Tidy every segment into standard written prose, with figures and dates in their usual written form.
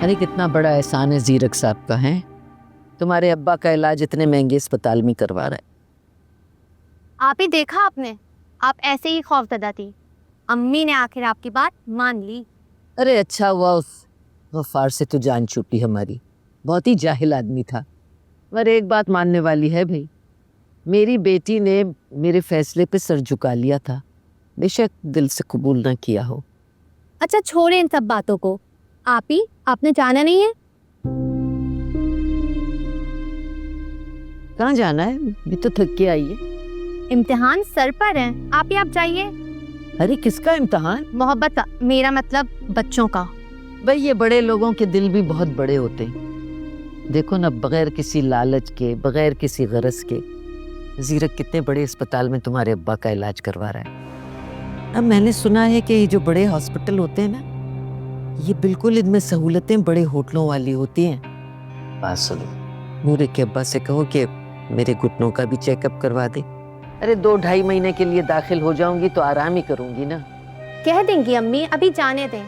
अरे कितना बड़ा एहसान है जीरक साहब का, है तुम्हारे अब्बा का इलाज इतने महंगे अस्पताल में करवा रहा है। आप ही देखा आपने, आप ऐसे ही खौफजदा थी। अम्मी ने आखिर आपकी बात मान ली। अरे अच्छा हुआ उस गफ्फार से तो जान छूटी हमारी, बहुत ही जाहिल आदमी था। पर एक बात मानने वाली है भाई, मेरी बेटी ने मेरे फैसले पे सर झुका लिया था, बेशक दिल से कबूल ना किया हो। अच्छा छोड़े इन सब बातों को। आप ही, आपने जाना नहीं है? कहाँ जाना है? भी तो थक के आई है। इम्तिहान सर पर है, आप ही आप जाइए। अरे किसका इम्तिहान? मोहब्बत का, मेरा मतलब बच्चों का। भाई ये बड़े लोगों के दिल भी बहुत बड़े होते हैं। देखो ना, बगैर किसी लालच के, बगैर किसी गरज के जीरक कितने बड़े अस्पताल में तुम्हारे अब्बा का इलाज करवा रहा है। अब मैंने सुना है कि ये जो बड़े हॉस्पिटल होते हैं ना, ये बिल्कुल इनमें सहूलतें बड़े होटलों वाली होती हैं। बात सुनो, नूरे के अब्बा से कहो कि मेरे घुटनों का भी चेकअप करवा दे। अरे 2-2.5 महीने के लिए दाखिल हो जाऊंगी तो आराम ही करूंगी ना। कह देंगी अम्मी, अभी जाने दें।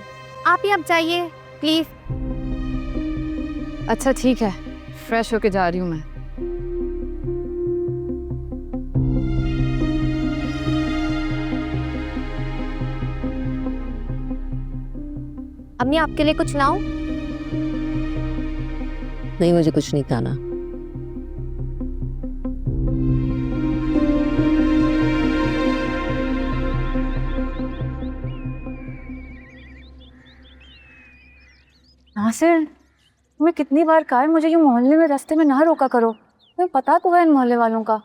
आप ही आप जाइए प्लीज। अच्छा ठीक है, फ्रेश होके जा रही हूँ मैं। अम्मी आपके लिए कुछ लाऊं? नहीं, मुझे कुछ नहीं खाना। नासिर, तुम्हें कितनी बार कहा है मुझे ये मोहल्ले में रास्ते में ना रोका करो। तुम्हें पता तो है इन मोहल्ले वालों का।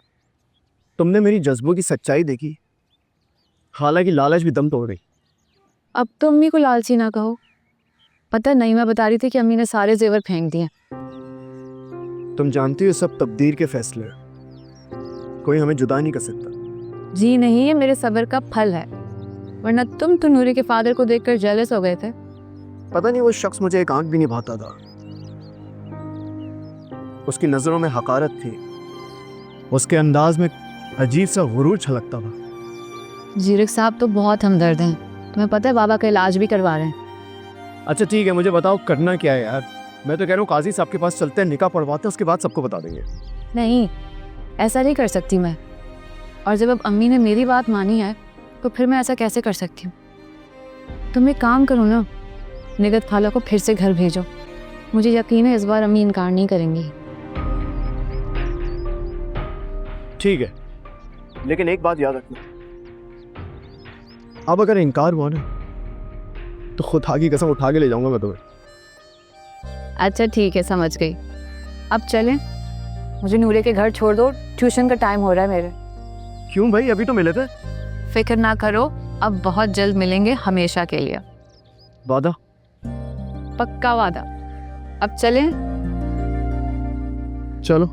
तुमने मेरी जज्बों की सच्चाई देखी, हालांकि लालच भी दम तोड़ गई। अब तो अम्मी को लालची ना कहो। पता नहीं, मैं बता रही थी कि अम्मी ने सारे जेवर फेंक दिए। तुम जानती हो सब तकदीर के फैसले हैं, कोई हमें जुदा नहीं कर सकता। जी नहीं, ये मेरे सब्र का फल है, वरना तुम तो नूरी के फादर को देखकर जेलस हो गए थे। पता नहीं वो शख्स मुझे एक आंख भी नहीं भाता था। उसकी नजरों में हकारत थी, उसके अंदाज में अजीब सा गुरूर छलकता था। जीरक साहब तो बहुत हमदर्द हैं, तुम्हें पता है बाबा का इलाज भी करवा रहे हैं। अच्छा ठीक है, मुझे बताओ करना क्या है यार। मैं तो कह रहा हूँ काजी साहब के पास चलते हैं, निकाह पढ़वाते हैं, उसके बाद सबको बता देंगे। नहीं, ऐसा नहीं कर सकती मैं। और जब अब अम्मी ने मेरी बात मानी है तो फिर मैं ऐसा कैसे कर सकती हूँ। तुम एक काम करो ना, निगत खाला को फिर से घर भेजो। मुझे यकीन है इस बार अम्मी इनकार नहीं करेंगी। ठीक है, लेकिन एक बात याद रखना, अब अगर इनकार हुआ ना तो खुदा की कसम उठा के ले जाऊंगा मैं तुम्हें। अच्छा ठीक है, समझ गई। अब चलें? मुझे नूरे के घर छोड़ दो, ट्यूशन का टाइम हो रहा है मेरे। क्यों भाई, अभी तो मिले थे। फिक्र ना करो, अब बहुत जल्द मिलेंगे हमेशा के लिए। वादा? पक्का वादा। अब चलें? चलो।